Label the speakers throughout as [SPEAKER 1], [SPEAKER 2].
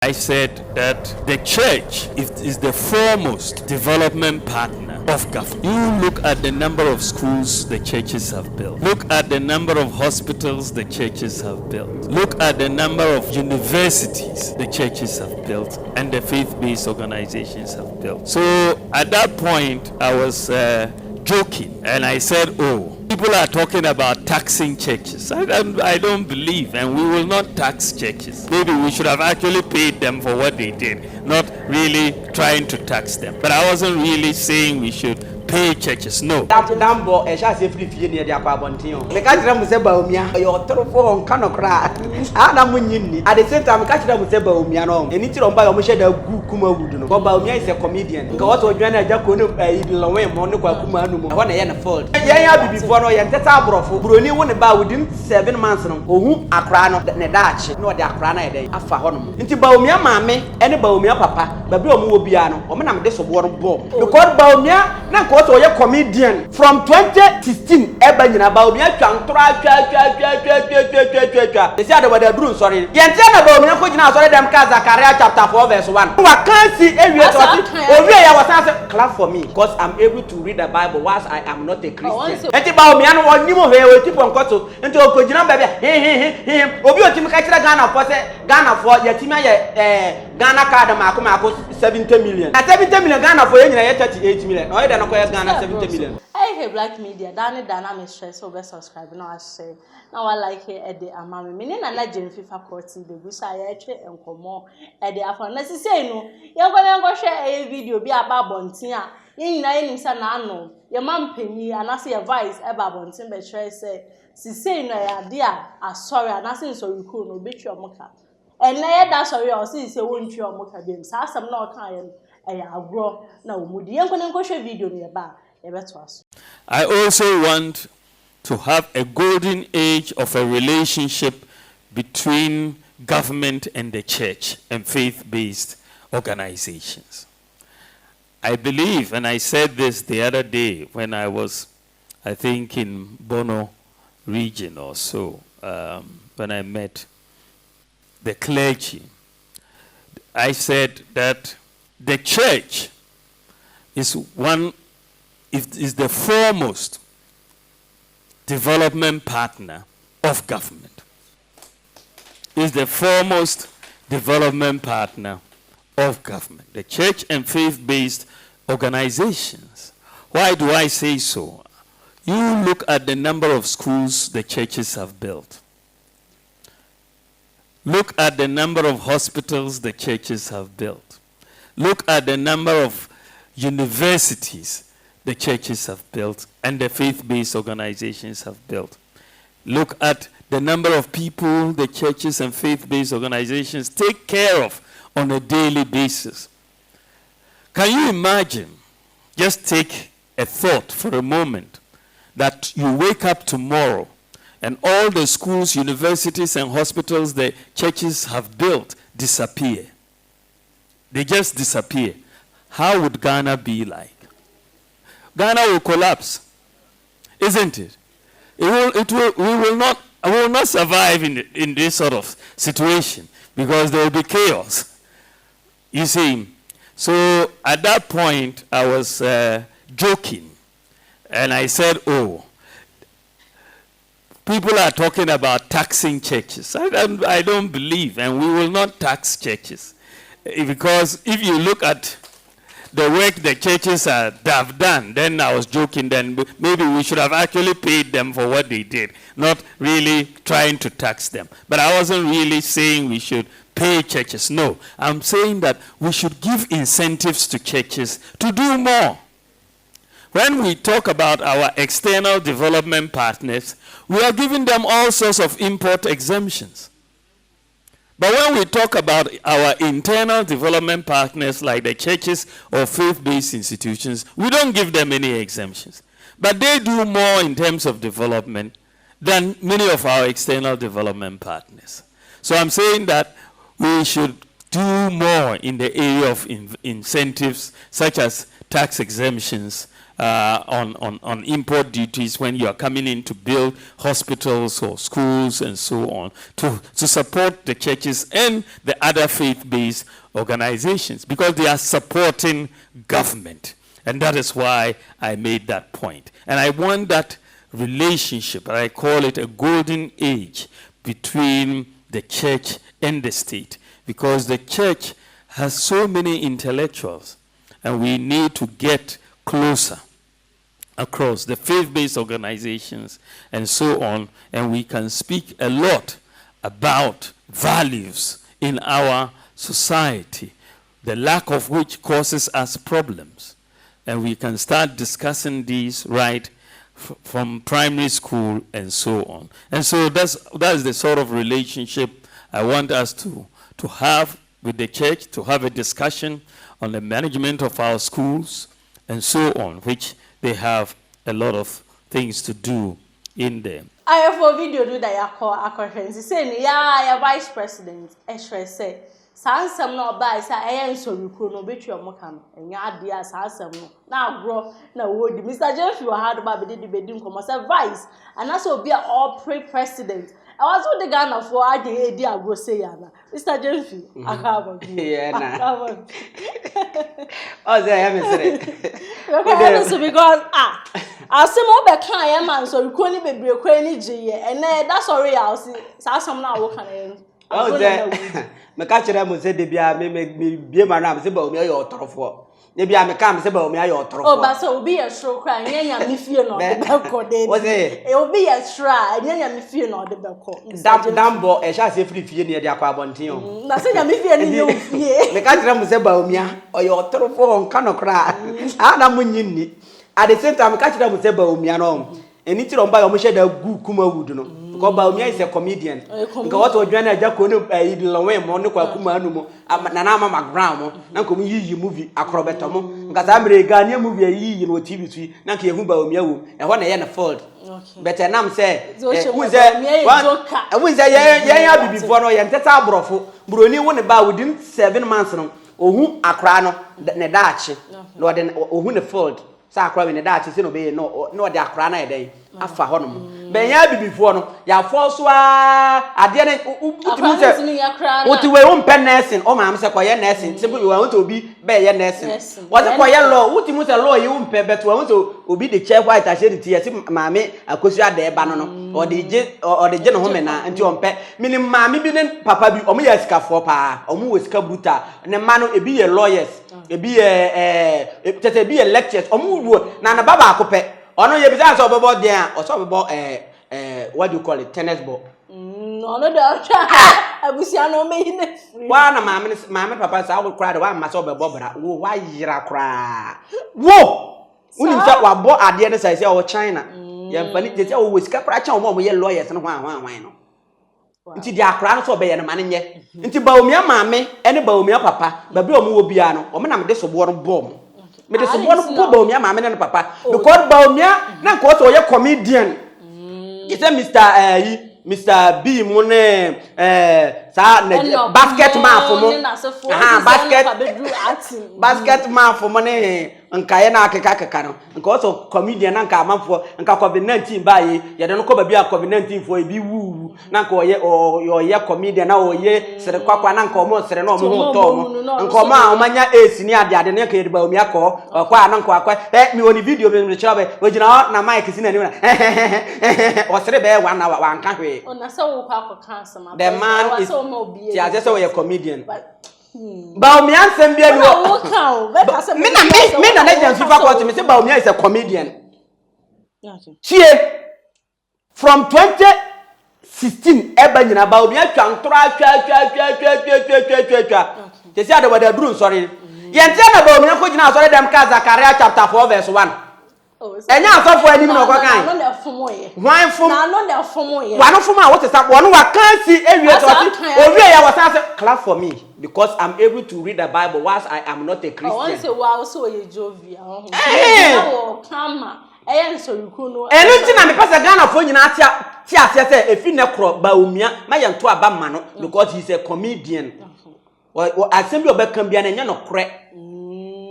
[SPEAKER 1] I said that the church is the foremost development partner of government. You look at the number of schools the churches have built. Look at the number of hospitals the churches have built. Look at the number of universities the churches have built and the faith-based organizations have built. So at that point, I was joking and I said, oh, people are talking about taxing churches. I don't believe, and we will not tax churches. Maybe we should have actually paid them for what they did, not really trying to tax them. But I wasn't really saying we should pay churches. No.
[SPEAKER 2] At the same time, I catch them with Bawumia no. And it's on by Omisha the Kuma wood. Bawumia is a comedian. What was Joanna Jacono Lowe Monoqua Kumanu? I want to fault. Yeah, before I enter Tabro, Bruni won about within 7 months. Who are crown the Nedach, no, the Akrana day, after Honum. Into Bawumia, mammy, and Bawumia papa, Babu Biano, or Madame Des of Warren Bomb. Because Bawumia, now go to your comedian from 2016, Ebony Bawumia, they said they were doing sorry. Sorry, them Zechariah chapter 4 verse 1. I can't see every clap for me because I'm able to read the Bible whilst I am not a Christian. And about me, I know what Nimo here tip on Koto into a Kojina baby. Obi Otim Kachira Ghana for Ghana for Yatima Ghana card Makuma 70 million. At 70 million Ghana for 38 million. Or don't Ghana 70 million.
[SPEAKER 3] I hate black media. Danny Dynamic stress over subscribe. Now I say now I like it at the amami. Meaning I like Jennifer Faculty the wish I actually and come more at the after. Let's say no. You're going to share a video be about Bontia. You know, no. Your mom penny and I say advice about Bontin, but say, say no idea. I sorry, and I say so you could no beat your mocha. And that's sorry, I'll see say won't your mocha games. Have some no kind. I grow now. Moody, you're going to share video nearby.
[SPEAKER 1] I also want to have a golden age of a relationship between government and the church and faith-based organizations. I believe, and I said this the other day when I was, I think, in Bono region or so, when I met the clergy, I said that the church is the foremost development partner of government. Is the foremost development partner of government. The church and faith-based organizations. Why do I say so? You look at the number of schools the churches have built. Look at the number of hospitals the churches have built. Look at the number of universities the churches have built and the faith-based organizations have built. Look at the number of people the churches and faith-based organizations take care of on a daily basis. Can you imagine, just take a thought for a moment, that you wake up tomorrow and all the schools, universities, and hospitals the churches have built disappear. They just disappear. How would Ghana be like? Ghana will collapse, isn't it? We will not survive in this sort of situation because there will be chaos. You see, so at that point I was joking, and I said, "Oh, people are talking about taxing churches. I don't believe, and we will not tax churches because if you look at the work the churches have done, then I was joking, then maybe we should have actually paid them for what they did, not really trying to tax them. But I wasn't really saying we should pay churches. No, I'm saying that we should give incentives to churches to do more. When we talk about our external development partners, we are giving them all sorts of import exemptions. But when we talk about our internal development partners like the churches or faith-based institutions, we don't give them any exemptions. But they do more in terms of development than many of our external development partners. So I'm saying that we should do more in the area of incentives, such as tax exemptions, on import duties when you are coming in to build hospitals or schools and so on, to support the churches and the other faith-based organizations, because they are supporting government. And that is why I made that point. And I want that relationship, I call it a golden age, between the church and the state, because the church has so many intellectuals, and we need to get closer across the faith-based organizations and so on, and we can speak a lot about values in our society, the lack of which causes us problems. And we can start discussing these right from primary school and so on. And so that's the sort of relationship I want us to have with the church, to have a discussion on the management of our schools and so on, which they have a lot of things to do in them.
[SPEAKER 3] I have a video do that I call Akoshensi saying, yeah, vice president, say, Sansam no buy, say, I am so you could no bet your mocam, and ya dear Sansam now grow no wood. Mr. Jeff, you had about the bedroom come as a vice, and also be all pre-president. I was with the Ghana for I did dear go say, Mr. Jeffy, I have yeah,
[SPEAKER 2] oh, they haven't said it.
[SPEAKER 3] Because I'll say more back I am, so you couldn't be a cranny G, and that's already I'll see some now. What can I?
[SPEAKER 2] Oh, there, my catcher said, me be my name, say, but me your trofo. Maybe I'm a cam, say, but me your trofo. Oh, but so be a stroke crying, and me fear not the balcony. It will be a shrine, and me fear not the balcony. Damn boy, I shall say free fear near the aquabontion. That's it, me fear you. The catcher say, Bawumia, or your trofo on cannot cry. I'm winning. At the same time, catcher will say, Bawumia, and it's on by a machine of good kuma wood. Because Bawumia is a comedian. Because what was Joanna Jacono, Laway, Monaco, Kumanumo, Nanama McGram, Nanko Yi movie, Acrobatomo, because I'm a Ghanaian movie, ye in TV, Nanki Bawumia, and one I am a fault. Better Nam say, who is there before and Tata Brofo, Bruni won about within 7 months, or whom Acrano, Nedachi, Lord, or who the fault. Sacra in the Dutch is obey no the Acrana day. Afa honum. Ben ya be before no, ya false I didn't what you were pen nursing, or mamma say quiet nursing, simply you want to be bear nursing. What a quiet law, what you must a law you won't pay, but want to be the chair white I said it yes, mammy, I could see there banano, or the general woman and your pet, meaning mammy bidden papa be omiaska for pa, or mu scabuta, and the man will be a lawyers, it be a lecture, or move, Nana Baba cope. Oh no, you be that about there or so about what do you call it, tennis ball?
[SPEAKER 3] No, I wish I know me.
[SPEAKER 2] One of my papa, I will cry the one myself a bobber. Why you cry? Whoa! When you thought what bought at the other side of China, yeah, but they always kept writing on more lawyers and one. Into the Akran so be an man yet. Into Bawumia mammy, any Bawumia papa, but Blow Biano, or man, this of one bomb. But it's one Bawumia, mamma and papa. Because Bawumia, now quote or your comedian. It's a Mr. B. Monet, basket man for basket man for money. And Kayana Kakakano, and also comedian and Kaman for and COVID-19 by you don't come be a COVID-19 for a be woo, Nanko or your comedian now, ye, said the Quack and Uncle Sereno, and Coma, Mania is near the Adenaka Bawumia or Quananqua, let me on the video in the chubby, which now Mike is in anyone. Or Srebe 1 hour, one country. The man is just a comedian. Bawumia Sambia me na legend FIFA court me say Bawumia is a comedian. Chie from 2016 eba nyina Bawumia twantora twa. They say they were drum sorry. Yente na Bawumia ko gina sorry dem ka Zakaria chapter 4 verse 1. Enya asofo anim na okokan.
[SPEAKER 3] Na no fomo ye.
[SPEAKER 2] Wan fom.
[SPEAKER 3] Na no na fomo ye.
[SPEAKER 2] Wan fomo what is that? One wa kan si ewie to owie ya was say clap for me because I'm able to read the Bible whilst I am not a Christian.
[SPEAKER 3] I want say wow so ye Jovia. Oh. Kama. Eya so yuku no.
[SPEAKER 2] Enu ti na me pese Ghana fo nyina ti ase say efi ne kro Bawumia ma ye nto aba ma no because he's a comedian. Or assembly obekam bia na nya no kre.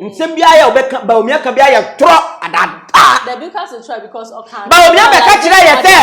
[SPEAKER 2] nsem bia ya obeka Bawumia ka bia ya tro adada
[SPEAKER 3] the because to try because okan
[SPEAKER 2] Bawumia be ka kire ye se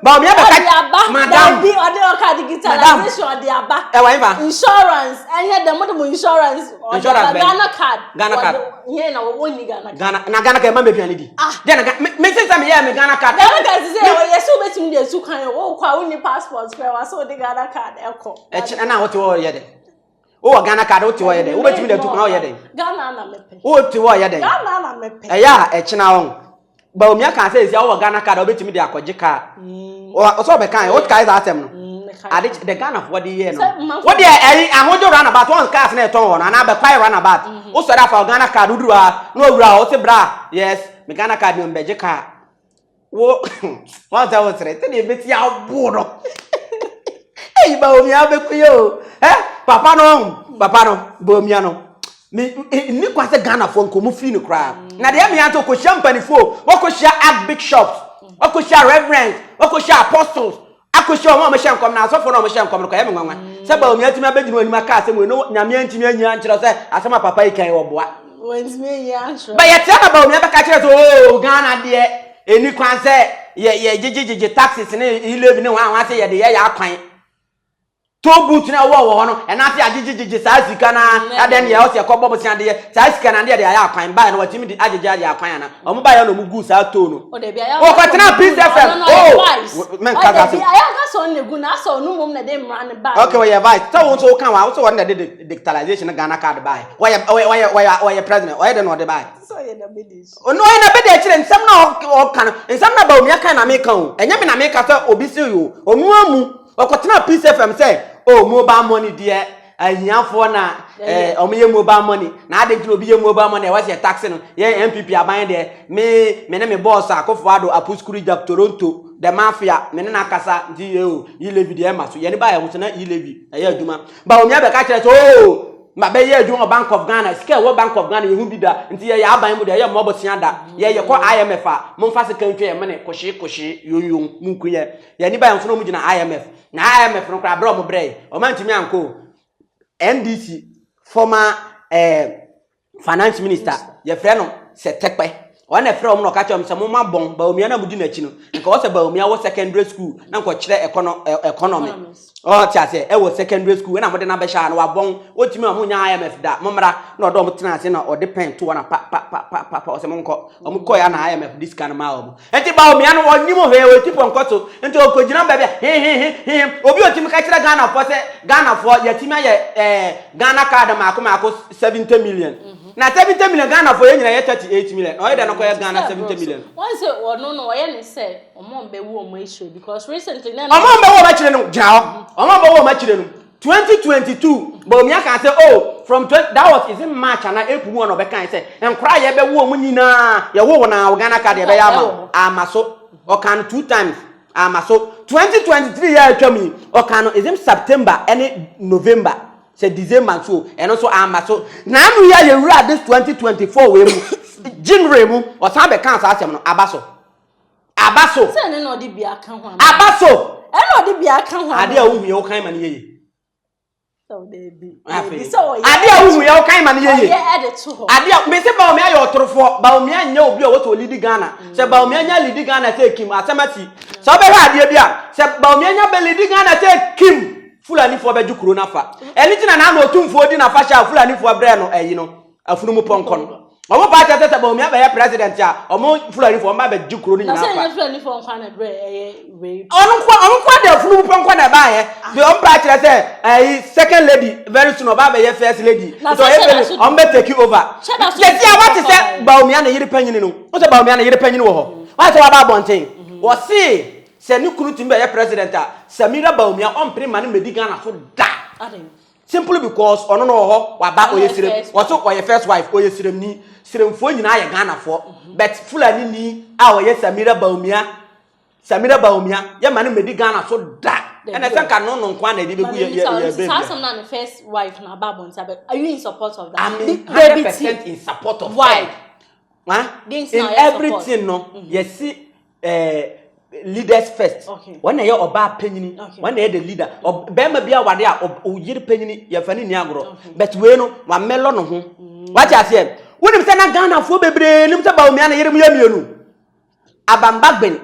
[SPEAKER 2] Bawumia be ka madam
[SPEAKER 3] bi ode oka digitalization de aba insurance enye the model insurance Ghana card here na wo ni Ghana
[SPEAKER 2] Ghana ka ma me piani di then me say me ya me Ghana card
[SPEAKER 3] say ye so betimi de su kan wo kwa wo ni passport kra wa so de Ghana card eko
[SPEAKER 2] na what wo ye de o Ghana card o ti wo ye de wo betimi de tu kan o ye de
[SPEAKER 3] Ghana na mepe
[SPEAKER 2] o ti wo ye de
[SPEAKER 3] Ghana na mepe
[SPEAKER 2] ya china won Bawumia kan say sia wo Ghana card o betimi de akoje ka o so be kan o kai za atem no ade the Ghana for the year no what dey ahojo run about one cars na eton won na be kwai run about o so da for Ghana card uduru a no owura o ti bra yes me Ghana card no beje ka wo one that was right dey beti abo no eh Bawumia be kuyo papa no Bawumia no me ni kwase Ghana for nkomu free no kra na dey me anto ko champanifo wo ko share at big shops wo ko share reverends wo ko share apostles akosho mo me hyenkom na asofo no mo hyenkom no ko yeme nwanwa se Bawumia timi abeginu anima ka asem no nyame antimi anya nkyere se asema papa ikan wo boa
[SPEAKER 3] wentimi anya ankyere
[SPEAKER 2] ba ye tia na Bawumia be ka kire so Ghana de eni kwan se ye jijiji taxes ne ileve ne wan se ye de ye akwan to boot na wo no e na se ajijiji sa sika na aden ye o se kobo bosia de sa sika na de ya akwan ba na watimi de ajijiji akwan na o mo ba ye no mugu sa to no
[SPEAKER 3] o de bia ya
[SPEAKER 2] o kwatena Peace FM men ka ga so
[SPEAKER 3] aya ga so ne gu na so no mum na de mra ne ba
[SPEAKER 2] okay we advice so won so kan wa so won na de digitalization Ghana card buy why president why de no de buy
[SPEAKER 3] so ye na bedis
[SPEAKER 2] o no ye na bedi a kire nsam na o kan nsam na Bawumia kan na me kan o enya me na me ka so obi si yo onu amu okwatena Peace FM say oh mobile money there ahiafo na omoye mobile money na ade kilo obi ye mobile money was your tax no ye MPP aban there me na me boss akofo ado apuskuri jak Toronto the mafia me na kasa ndi ye levy there maso ye ne ba ye ho na ye levy ye aduma Bawumia be ka kire so oh ma be ye aduma Bank of Ghana scale wo Bank of Ghana ye hu bi da nti ye aban mu da ye mo bosia da ye ko IMF a mo mfa se kan twa ye me ne koshi yoyom munku ye ni ba ye mfo no mu gina IMF na IMF no kra bro mo bre o mantimi anko NDC former finance minister ye frɛ no se tekpe o na frɛ o no ka chom se mo ma bon Bawumia na mudi na chi no nka o se Bawumia wo secondary school na nko kire economy o ti ase e wo secondary school na mo de na be sha na wa bon o timi o mo nya IMF da mo mra na o do mo tena ase na o de pen to na pa o se mo nko ya na IMF this kind ma o mo enti Bawumia no o nimo he o tipo nkoto enti o kojina ba bia obi o timi ka kire Ghana for ya timi ye Ghana card ma ko 70 million na 70 million Ghana for ye nyina ye 38 million o ye da no ko ye Ghana 70 million
[SPEAKER 3] once no ye ne say omo be wo omo issue because recently na
[SPEAKER 2] omo be wo ma kire no jao omo be wo ma kire no 2022 Bawumia can say oh from that was is in March and April one of can say enkra ye be wo omo nyina ye wo na Ghana card ye be ya amaso o can 2 times amaso 2023 year atwami o can is in September and November say December so and also amaso na anu ya ye wura this 2024 we mu January mu o san be kan sa asem no abaso
[SPEAKER 3] say ne no di bia kan ho
[SPEAKER 2] abaso
[SPEAKER 3] e no di bia kan ho
[SPEAKER 2] ade a wo ye wo kan ma ne ye
[SPEAKER 3] so de bi
[SPEAKER 2] so ade a wo ye wo kan ma ne ye
[SPEAKER 3] ye ade to ho
[SPEAKER 2] ade a me se Bawumia ye otorofo Bawumia nya obi o wo to lead Ghana se Bawumia nya lead Ghana say Kim asemati so be ha ade bia se Bawumia nya be lead Ghana say Kim Fulani for beju corona fa anything na na otumfo di na fa sha Fulani for bre no ayi no afunu mu ponkon omo pa ta se Bawumia be president a omo Fulani for ma beju corona na fa
[SPEAKER 3] na say Fulani for nkwa na bre we
[SPEAKER 2] onu kwa de afunu mu ponkon na ba ye be on pa kire se ayi second lady very soon oba be ye first lady so e on be take over yes ya what say Bawumia na yiri panyini no o se Bawumia na yiri panyini wo ho wa se wa ba bonten wo se se ni kunu timbe ye president a Samira Bawumia on prima ni medi Ghana so da simply because ono no ho wa ba oyesirem wo oye first wife oyesirem ni siremfo nyina ye Ghana fo but Fulani ni a oye Samira Bawumia ye ma ni medi Ghana so da and I think no nkwa na di be gu ye baby
[SPEAKER 3] some na the first wife na babon sabe are you in support of that
[SPEAKER 2] I'm 100% in support of
[SPEAKER 3] why
[SPEAKER 2] in everything no yes leaders first when you oba panyini when you the leader be ma bia wade a o yiri panyini ye fani ni agro but we no wa melo no ho What you say? When you say na Ghana for bebre, nim say Bawumia na yere mu yamienu. Abambagben,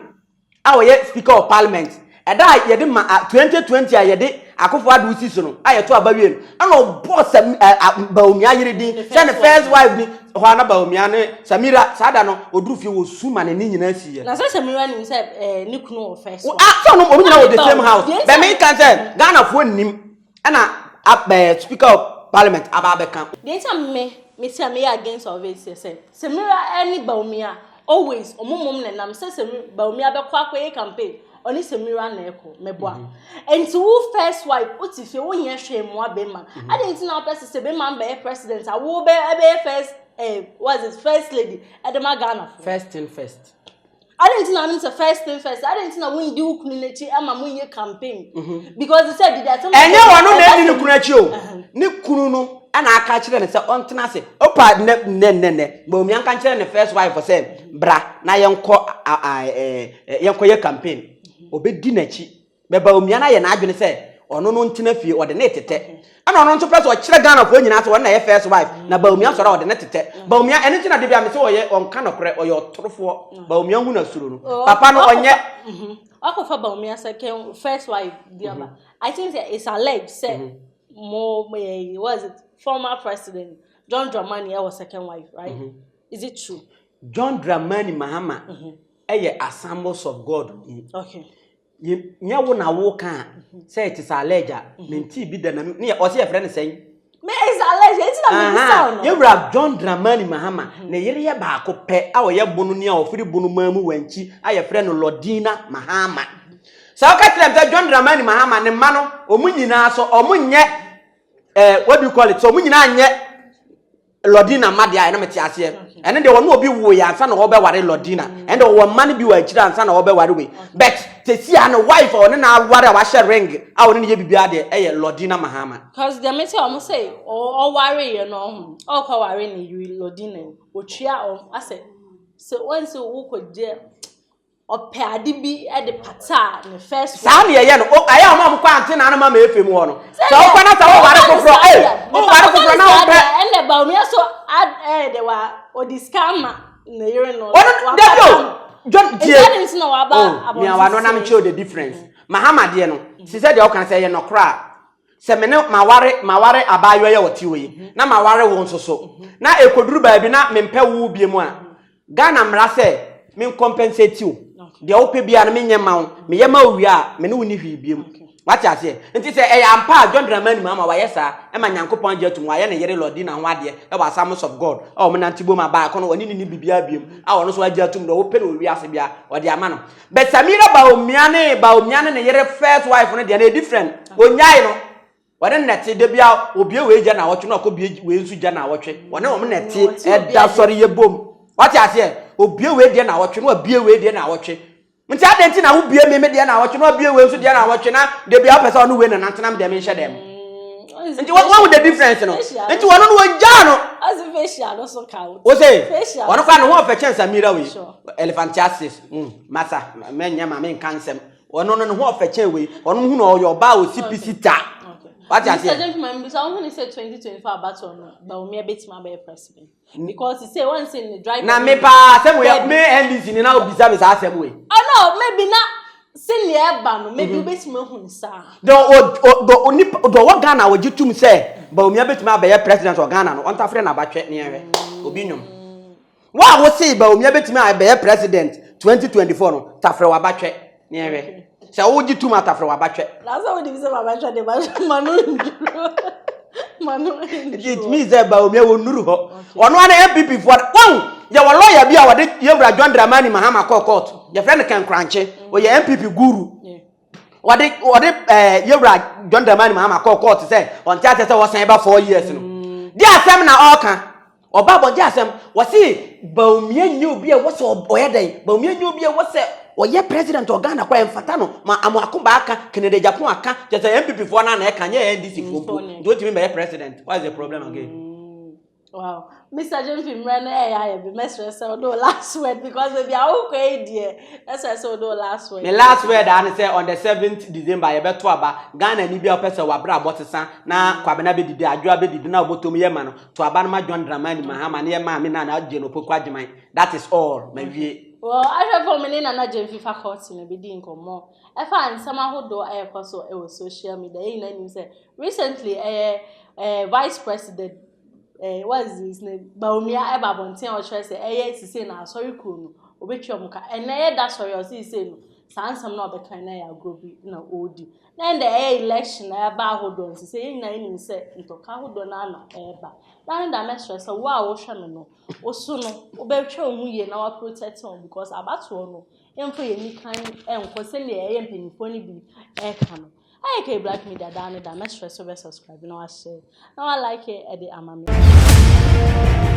[SPEAKER 2] our Speaker of Parliament. And that ye 2020 ye de Akufo-Addo usi so no aye to abawie and no boss Bawumia yere din say the first wife ni ho na Bawumia ne Samira sada no oduru fie wo suma ne nyina si ye
[SPEAKER 3] na say Samira ni say ni kunu first wife
[SPEAKER 2] so no omo nyina wo the same house but me can say Ghana fo nim na Speaker of Parliament ababeka
[SPEAKER 3] dey time me say me against of it say Samira any Bawumia always omomom ne nam say Bawumia be kwa campaign Oni Samira na eko meboa and who first wife otife wo yen hwe mo abema I didn't know person say be man be president I wo be first was his first lady Edema Ghana
[SPEAKER 2] first thing first
[SPEAKER 3] I didn't know him say first thing first I didn't know when do kunu nechi ama mo yen campaign because he said that
[SPEAKER 2] enye wonu na edi ni kunu echi o ni kunu no ana aka kire ne say ontena se opa ne Bawumia kan kire ne first wife say bra na yenko ye campaign obedi nachi be Bawumia na ye na adwene se ono no ntena fie ode ne tete ana ono nto press o kire Ghana fo nyina se wona ye first wife na Bawumia soro ode ne tete Bawumia ene ntina de bia me se oye onka nokre oye otorofo Bawumia hu na suro no papa no onye
[SPEAKER 3] akofa Bawumia second first wife diaba I think it's alleged say more was it former president John Dramani was second wife right is it true
[SPEAKER 2] John Dramani Mahama Assemblies of God
[SPEAKER 3] okay
[SPEAKER 2] nya wo na wo kan say it is alleged nti bi da na me o say friend say
[SPEAKER 3] me is alleged it's not me sound
[SPEAKER 2] you rap John Dramani Mahama na yere ye ba ko pe a wo ye bonu ne a ofiri bonu mamu wanchi aye friend Lodina Mahama sa o ka tell John Dramani Mahama ne ma no omunyina so omunye what do you call it so omunyina anye Lodina Madia na meti ase ene de wono obi wo ya ansa na wo be ware Lodina and the woman bi wa akira ansa na wo be ware we but tesia no wife o ne na ware wa she ring a woni ne ye bibia de Lodina Mahama
[SPEAKER 3] cuz the meti o mo say o ware ye no o kwa ware ni Lodina o twia o ase so once wo koje o pe ade bi e de pata ne first
[SPEAKER 2] sa na ye no aye o ma kwa ante na na ma efem wo no so o kwa na sa wo ware kokro o ware kokro na wo pe
[SPEAKER 3] ene Bawumia so add they were o discama na yere no
[SPEAKER 2] John die
[SPEAKER 3] is no about
[SPEAKER 2] me wa no na me show the difference Mahama de no she said you can say ye no kra se me ne maware abayo ye woti we na maware wo nso so na ekoduru ba bi na me mpe wo bie mu a Ghana mra se me compensate you de o pe bia na me nyema wo me yema wi a me ne woni hwi bie mu what ase nti se ampa John Dramani Mahama wa yesa e ma Nyankopon je tum wa ye ne yere Lodina ho ade e wa Assemblies of God o me nantibo ma ba kono oni ni bibia biem a wono so aje tum do wo pe no wi ase bia o de ama no but Samira Bawumia ne yere first wife no de na different onyai no wode nete de bia obie we je na wotwe no ko bie we nsu je na wotwe wone wo nete e da sori ye bom what ase obie we de na wotwe no obie we de na wotwe nti adenti na wo bie me de na wotwe no obie we nsu de na wotwe na de bia person no we na nantenam de me hye dem nti what would the difference no nti wono no wagya no
[SPEAKER 3] as facial no so count
[SPEAKER 2] o say wono fa no ho fa chance Samira we elephantiasis masa menya ma me kansem wono no ho fa chance we wono hu no yo ba o sipicita what you say
[SPEAKER 3] gentleman because I want to say 2024 about Bawumia betima be president because he say once in the drive
[SPEAKER 2] na me pa say we NDC ni na obisa me sa asem we
[SPEAKER 3] no maybe na senior ba no maybe betima hu nsa
[SPEAKER 2] do what Ghana wo gitum say Bawumia betima be president of Ghana no on ta frɛ na batwe ne ehwe obi nwom wa wo say Bawumia betima be president 2024 no ta frɛ wa batwe ne ehwe se wo gitum atafrɛ wa batwe
[SPEAKER 3] na so we dey say wa batwe de manu
[SPEAKER 2] it means that Bawumia wo nuru ho ono ana MPP for won ye wo lawyer bi a wode yewura John Dramani Mahama court ye friend kan kranche o ye MPP guru wode yewura John Dramani Mahama court say on tia say wo san ba 4 years no di asem na oka oba bo di asem wo si Bawumia nyi obi e wo so oyedai Bawumia nyi obi e wo se oye president of Ghana kwa mfata no ma amoakomba aka Canada Japan aka just MPP for na e kan ye NDC for do you mean by president what is the problem again
[SPEAKER 3] Wow. Mr. Jemfi Mrene, I be mistress so do last word because maybe I will pay dear. That's so do last word.
[SPEAKER 2] The last word I say on the 7th December, you better aba Ghana ni bia person wa bra botesa na kwabena be didi adwa be didi na obotom ye ma no to aba na John Dramani Mahama na ye ma me na na agye no pokwa agyeman. That is all. My vie.
[SPEAKER 3] Well, I have for me na Jemfi faculty na be di nkomo. E fa ansam ahodo ayekoso e wo social media. E na nim say recently vice president what is his name? Bawumia eba bonten o chere say sise na sorry kuro no obetwa muka ene da sorry o sise no sansam na obekan na ya grobi na odi then the election na eba hodo sise yin na yin say ntoka hodo na na eba then da me stress wo a wo hwe me no osu no obetwa ohu ye na wa protect on because abato no emfo ye ni kan enko se le ye mpanifo ni bi ka no I Black Media down there. Make sure to subscribe. Now I share. Now I like it at the amami.